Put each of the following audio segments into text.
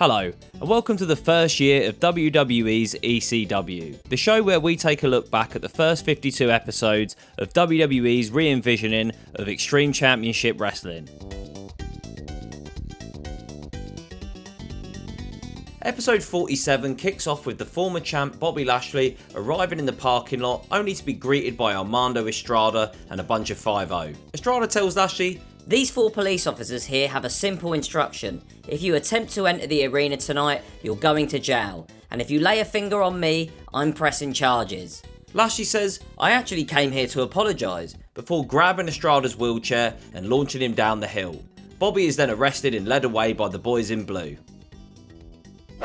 Hello, and welcome to the first year of WWE's ECW, the show where we take a look back at the first 52 episodes of WWE's re-envisioning of Extreme Championship Wrestling. Episode 47 kicks off with the former champ Bobby Lashley arriving in the parking lot only to be greeted by Armando Estrada and a bunch of 5-0. Estrada tells Lashley, "These 4 police officers here have a simple instruction. If you attempt to enter the arena tonight, you're going to jail. And if you lay a finger on me, I'm pressing charges." Lashley says, "I actually came here to apologise," before grabbing Estrada's wheelchair and launching him down the hill. Bobby is then arrested and led away by the boys in blue.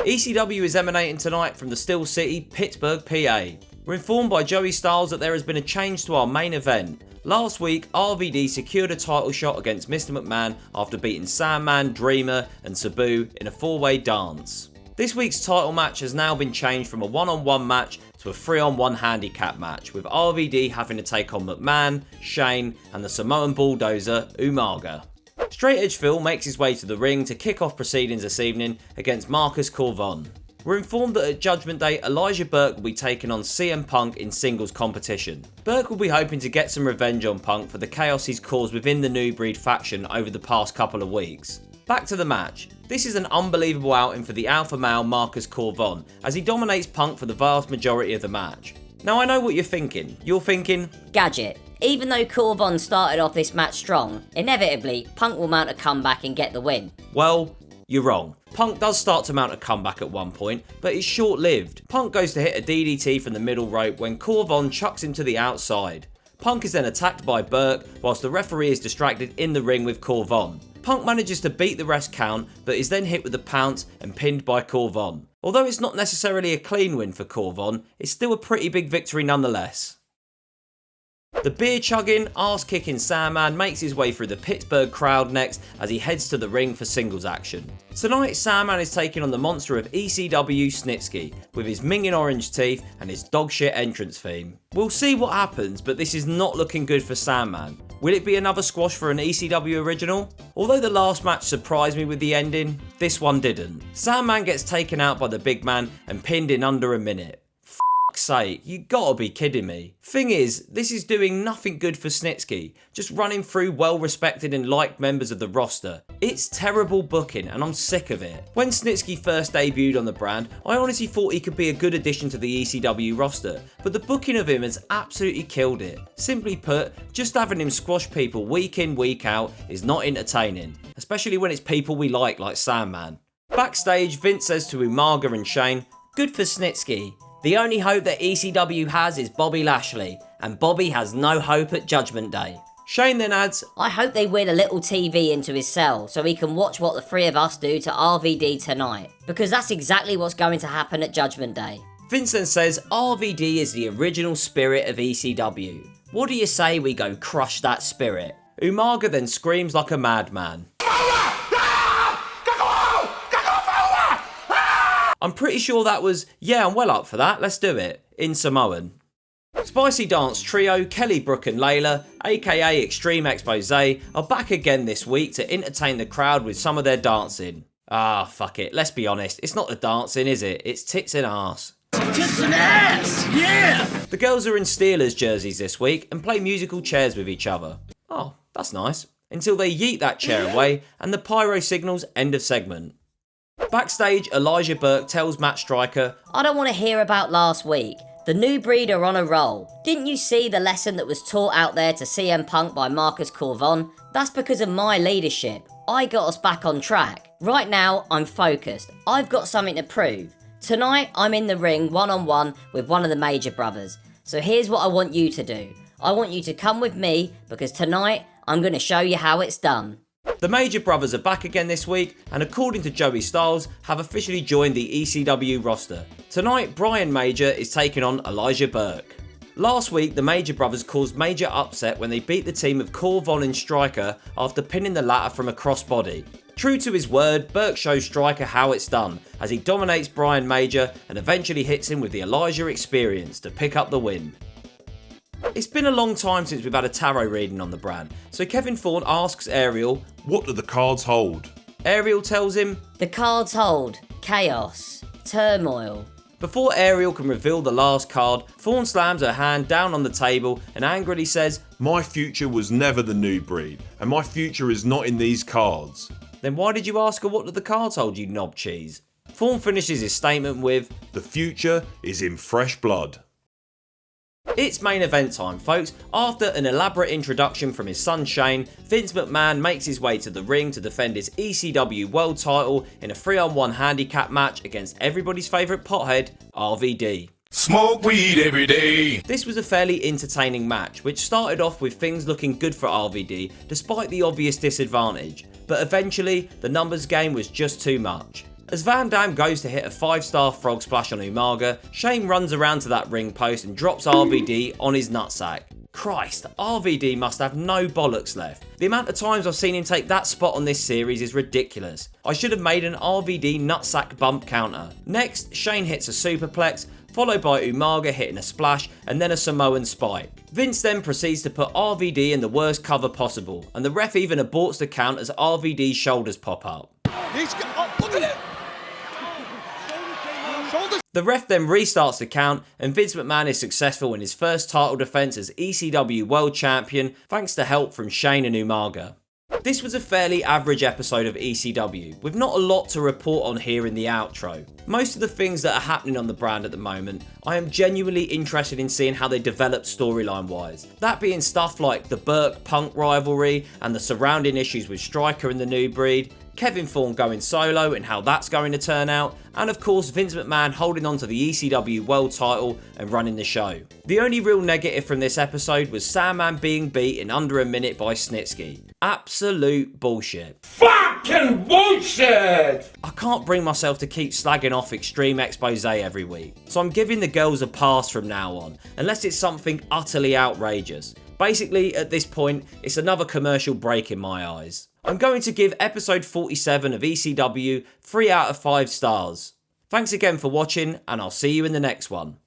ECW is emanating tonight from the Steel City, Pittsburgh, PA. We're informed by Joey Styles that there has been a change to our main event. Last week, RVD secured a title shot against Mr. McMahon after beating Sandman, Dreamer and Sabu in a 4-way dance. This week's title match has now been changed from a 1-on-1 match to a 3-on-1 handicap match, with RVD having to take on McMahon, Shane and the Samoan bulldozer Umaga. Straight Edge Phil makes his way to the ring to kick off proceedings this evening against Marcus Corvon. We're informed that at Judgment Day, Elijah Burke will be taking on CM Punk in singles competition. Burke will be hoping to get some revenge on Punk for the chaos he's caused within the New Breed faction over the past couple of weeks. Back to the match. This is an unbelievable outing for the alpha male Marcus Corvon, as he dominates Punk for the vast majority of the match. Now I know what you're thinking. You're thinking, Gadget. Even though Corvon started off this match strong, inevitably Punk will mount a comeback and get the win. Well, you're wrong. Punk does start to mount a comeback at one point, but it's short-lived. Punk goes to hit a DDT from the middle rope when Corvon chucks him to the outside. Punk is then attacked by Burke, whilst the referee is distracted in the ring with Corvon. Punk manages to beat the rest count, but is then hit with the pounce and pinned by Corvon. Although it's not necessarily a clean win for Corvon, it's still a pretty big victory nonetheless. The beer-chugging, arse-kicking Sandman makes his way through the Pittsburgh crowd next as he heads to the ring for singles action. Tonight, Sandman is taking on the monster of ECW, Snitzky, with his minging orange teeth and his dogshit entrance theme. We'll see what happens, but this is not looking good for Sandman. Will it be another squash for an ECW original? Although the last match surprised me with the ending, this one didn't. Sandman gets taken out by the big man and pinned in under a minute. Sake, you gotta be kidding me. Thing is, this is doing nothing good for Snitzky, just running through well respected and liked members of the roster. It's terrible booking and I'm sick of it. When Snitzky first debuted on the brand, I honestly thought he could be a good addition to the ECW roster, but the booking of him has absolutely killed it. Simply put, just having him squash people week in, week out is not entertaining, especially when it's people we like Sandman. Backstage, Vince says to Umaga and Shane, "Good for Snitzky. The only hope that ECW has is Bobby Lashley, and Bobby has no hope at Judgment Day." Shane then adds, "I hope they win a little TV into his cell so he can watch what the 3 of us do to RVD tonight, because that's exactly what's going to happen at Judgment Day." Vince then says RVD is the original spirit of ECW. What do you say we go crush that spirit? Umaga then screams like a madman. I'm pretty sure that was, "Yeah, I'm well up for that, let's do it," in Samoan. Spicy Dance Trio, Kelly, Brooke and Layla, aka Extreme Expose, are back again this week to entertain the crowd with some of their dancing. Fuck it, let's be honest, it's not the dancing, is it? It's tits and arse. Tits and ass, yeah! The girls are in Steelers jerseys this week and play musical chairs with each other. Oh, that's nice. Until they yeet that chair away and the pyro signals end of segment. Backstage, Elijah Burke tells Matt Striker, "I don't want to hear about last week. The New Breed are on a roll. Didn't you see the lesson that was taught out there to CM Punk by Marcus Corvon? That's because of my leadership. I got us back on track. Right now, I'm focused. I've got something to prove. Tonight, I'm in the ring one-on-one with one of the Major Brothers. So here's what I want you to do. I want you to come with me because tonight, I'm going to show you how it's done." The Major Brothers are back again this week and according to Joey Styles have officially joined the ECW roster. Tonight Brian Major is taking on Elijah Burke. Last week the Major Brothers caused major upset when they beat the team of Corvon and Striker after pinning the latter from a crossbody. True to his word, Burke shows Striker how it's done as he dominates Brian Major and eventually hits him with the Elijah experience to pick up the win. It's been a long time since we've had a tarot reading on the brand, so Kevin Thorne asks Ariel, "What do the cards hold?" Ariel tells him, "The cards hold chaos, turmoil." Before Ariel can reveal the last card, Thorne slams her hand down on the table and angrily says, My future was never the new breed, and my future is not in these cards. "Then why did you ask her what do the cards hold, you knob cheese?" Thorne finishes his statement with, The future is in fresh blood. "It's main event time, folks." After an elaborate introduction from his son Shane, Vince McMahon makes his way to the ring to defend his ECW World title in a 3-on-1 handicap match against everybody's favourite pothead, RVD. Smoke weed every day. This was a fairly entertaining match, which started off with things looking good for RVD despite the obvious disadvantage, but eventually the numbers game was just too much. As Van Dam goes to hit a 5-star frog splash on Umaga, Shane runs around to that ring post and drops RVD on his nutsack. Christ, RVD must have no bollocks left. The amount of times I've seen him take that spot on this series is ridiculous. I should have made an RVD nutsack bump counter. Next, Shane hits a superplex, followed by Umaga hitting a splash and then a Samoan spike. Vince then proceeds to put RVD in the worst cover possible, and the ref even aborts the count as RVD's shoulders pop up. Look at it. The ref then restarts the count, and Vince McMahon is successful in his first title defense as ECW World Champion thanks to help from Shane and Umaga. This was a fairly average episode of ECW, with not a lot to report on here in the outro. Most of the things that are happening on the brand at the moment, I am genuinely interested in seeing how they develop storyline wise. That being stuff like the Burke Punk rivalry and the surrounding issues with Striker and the New Breed, Kevin Thorne going solo and how that's going to turn out, and of course Vince McMahon holding on to the ECW World title and running the show. The only real negative from this episode was Sandman being beat in under a minute by Snitzky. Absolute bullshit. Fucking bullshit. I can't bring myself to keep slagging off Extreme Expose every week, so I'm giving the girls a pass from now on, unless it's something utterly outrageous. Basically, at this point, it's another commercial break in my eyes. I'm going to give episode 47 of ECW 3 out of 5 stars. Thanks again for watching, and I'll see you in the next one.